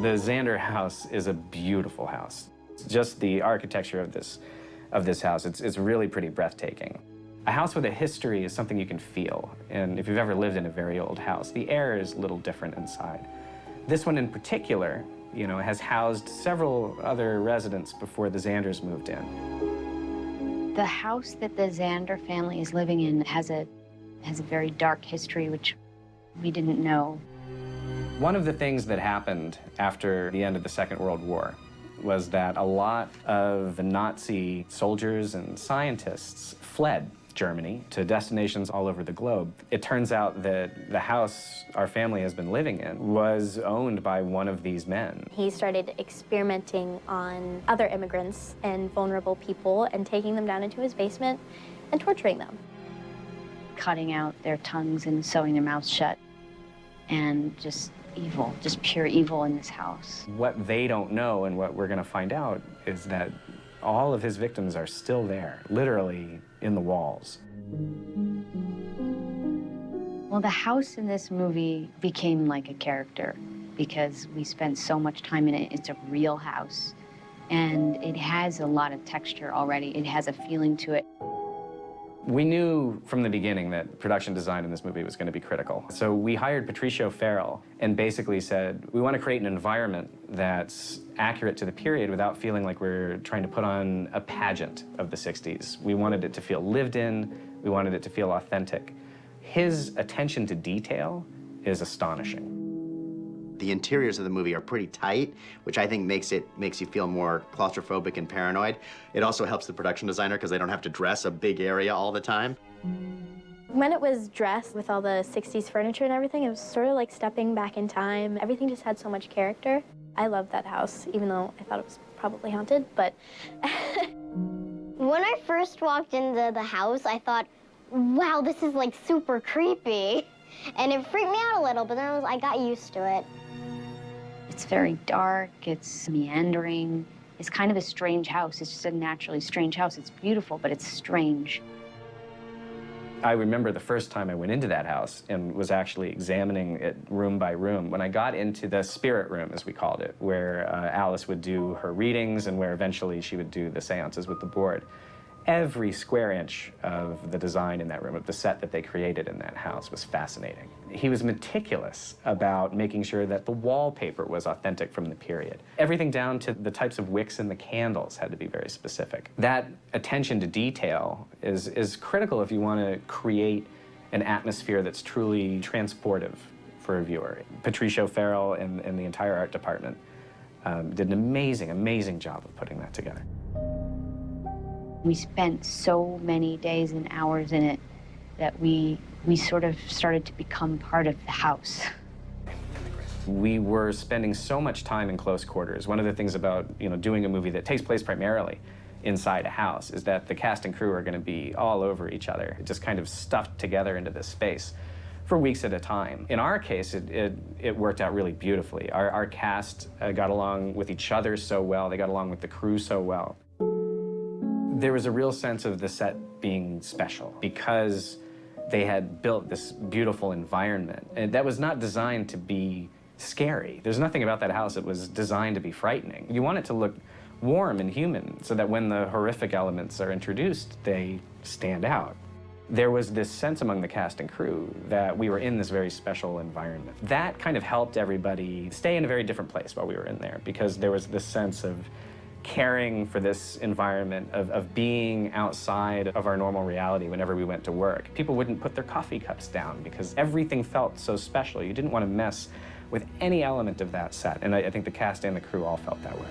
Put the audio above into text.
The Zander house is a beautiful house. Just the architecture of this house, it's really pretty breathtaking. A house with a history is something you can feel, and if you've ever lived in a very old house, the air is a little different inside. This one in particular, you know, has housed several other residents before the Zanders moved in. The house that the Zander family is living in has a very dark history, which we didn't know. One of the things that happened after the end of the Second World War was that a lot of the Nazi soldiers and scientists fled Germany to destinations all over the globe. It turns out that the house our family has been living in was owned by one of these men. He started experimenting on other immigrants and vulnerable people and taking them down into his basement and torturing them. Cutting out their tongues and sewing their mouths shut, and just evil, just pure evil in this house. What they don't know and what we're going to find out is that all of his victims are still there, literally in the walls. Well, the house in this movie became like a character because we spent so much time in it. It's a real house, and it has a lot of texture already. It has a feeling to it. We knew from the beginning that production design in this movie was going to be critical. So we hired Patricio Farrell and basically said, we want to create an environment that's accurate to the period without feeling like we're trying to put on a pageant of the 60s. We wanted it to feel lived in. We wanted it to feel authentic. His attention to detail is astonishing. The interiors of the movie are pretty tight, which I think makes you feel more claustrophobic and paranoid. It also helps the production designer because they don't have to dress a big area all the time. When it was dressed with all the 60s furniture and everything, it was sort of like stepping back in time. Everything just had so much character. I loved that house, even though I thought it was probably haunted, but... When I first walked into the house, I thought, wow, this is like super creepy. And it freaked me out a little, but then I got used to it. It's very dark, it's meandering. It's kind of a strange house. It's just a naturally strange house. It's beautiful, but it's strange. I remember the first time I went into that house and was actually examining it room by room. When I got into the spirit room, as we called it, where Alice would do her readings and where eventually she would do the seances with the board, every square inch of the design in that room, of the set that they created in that house, was fascinating. He was meticulous about making sure that the wallpaper was authentic from the period. Everything down to the types of wicks in the candles had to be very specific. That attention to detail is critical if you want to create an atmosphere that's truly transportive for a viewer. Patricio Farrell and the entire art department did an amazing, amazing job of putting that together. We spent so many days and hours in it that we sort of started to become part of the house. We were spending so much time in close quarters. One of the things about, you know, doing a movie that takes place primarily inside a house is that the cast and crew are going to be all over each other, just kind of stuffed together into this space for weeks at a time. In our case, it worked out really beautifully. Our cast got along with each other so well. They got along with the crew so well. There was a real sense of the set being special because they had built this beautiful environment. And that was not designed to be scary. There's nothing about that house that was designed to be frightening. You want it to look warm and human so that when the horrific elements are introduced, they stand out. There was this sense among the cast and crew that we were in this very special environment. That kind of helped everybody stay in a very different place while we were in there because there was this sense of caring for this environment, of being outside of our normal reality whenever we went to work. People wouldn't put their coffee cups down because everything felt so special. You didn't want to mess with any element of that set, and I think the cast and the crew all felt that way.